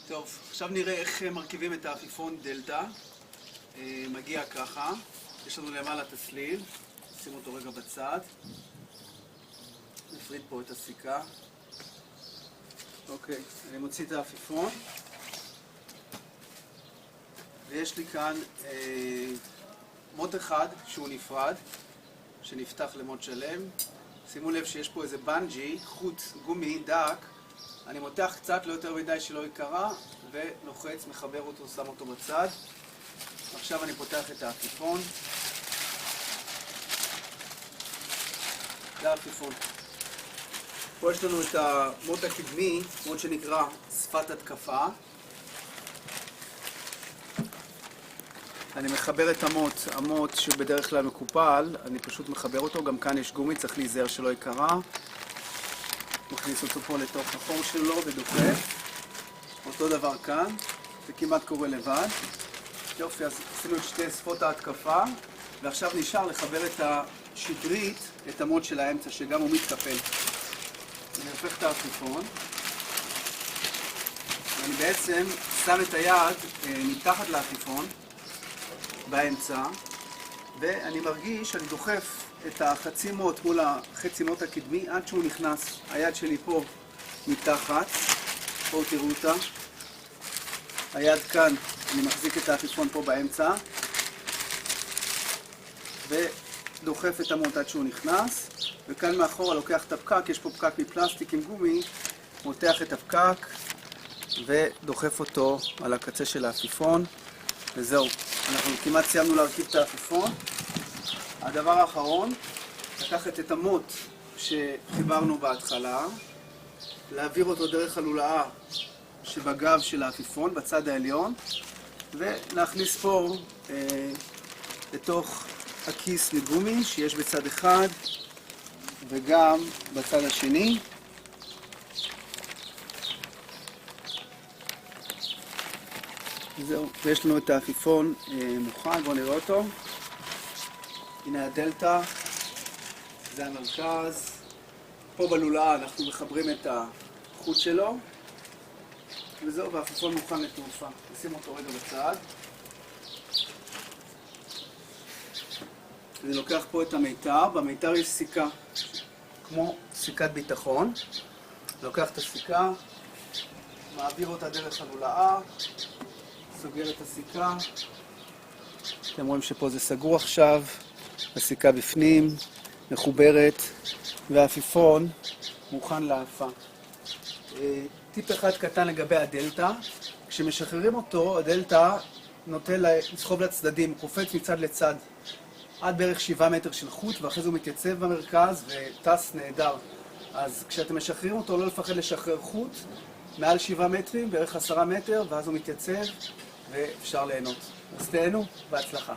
טוב, עכשיו נראה איך מרכיבים את העפיפון דלתא. מגיע ככה, יש לנו למעלה את הסליל, נשים אותו רגע בצד. נפריד פה את הסיכה. אוקיי, אני מוציא את העפיפון. ויש לי כאן מוט אחד שהוא נפרד, שנפתח למוט שלם. שימו לב שיש פה איזה בנג'י, חוט גומי דק. אני מותח קצת, לא יותר מדי שלא ייקרע, ולוחץ, מחבר אותו, שם אותו בצד. עכשיו אני פותח את העפיפון. זה העפיפון. פה יש לנו את המוט הקדמי, מוט שנקרא שפת התקפה. אני מחבר את המוט שבדרך כלל מקופל, אני פשוט מחבר אותו, גם כאן יש גומי, צריך להיזהר שלא ייקרע. מכניס אותו פה לתוך החור שלו ודוחף. אותו דבר כאן, זה כמעט קורה לבד. יופי, אז עשינו את שתי שפות ההתקפה, ועכשיו נשאר לחבר את השדרית, את המוט של האמצע, שגם הוא מתקפל. אני הופך את העפיפון. אני בעצם שם את היד מתחת לעפיפון, באמצע, ואני מרגיש שאני דוחף את החצי מוט מול החצי מוט הקדמי עד שהוא נכנס. היד שלי פה מתחת, פה תראו אותה. היד כאן, אני מחזיק את העפיפון פה באמצע, ודוחף את המוט עד שהוא נכנס, וכאן מאחורה לוקח את הפקק, יש פה פקק מפלסטיק עם גומי, מותח את הפקק ודוחף אותו על הקצה של העפיפון, וזהו. אנחנו כמעט סיימנו להרכיב את העפיפון. הדבר האחרון, לקחת את המוט שחיברנו בהתחלה, להעביר אותו דרך הלולאה שבגב של העפיפון, בצד העליון, ולהכניס פה לתוך הכיס מגומי שיש בצד אחד וגם בצד השני. זהו, ויש לנו את העפיפון מוכן, בואו נראה אותו. הנה הדלתא, זה המרכז. פה בלולאה אנחנו מחברים את החוט שלו. וזהו, והעפיפון מוכן לתעופה. נשים אותו רגע בצד. אני לוקח פה את המיתר, במיתר יש סיכה, כמו סיכת ביטחון. לוקח את הסיכה, מעביר אותה דרך הלולאה, סוגר את הסיכה. אתם רואים שפה זה סגור עכשיו, הסיכה בפנים, מחוברת, והעפיפון מוכן להעפה. טיפ אחד קטן לגבי הדלתא, כשמשחררים אותו, הדלתא נוטה לסחוב לצדדים, קופץ מצד לצד, עד בערך 7 מטר של חוט, ואחרי זה הוא מתייצב במרכז וטס נהדר. אז כשאתם משחררים אותו, לא לפחד לשחרר חוט, מעל 7 מטרים, בערך 10 מטר, ואז הוא מתייצב ואפשר ליהנות. אז תהנו, בהצלחה.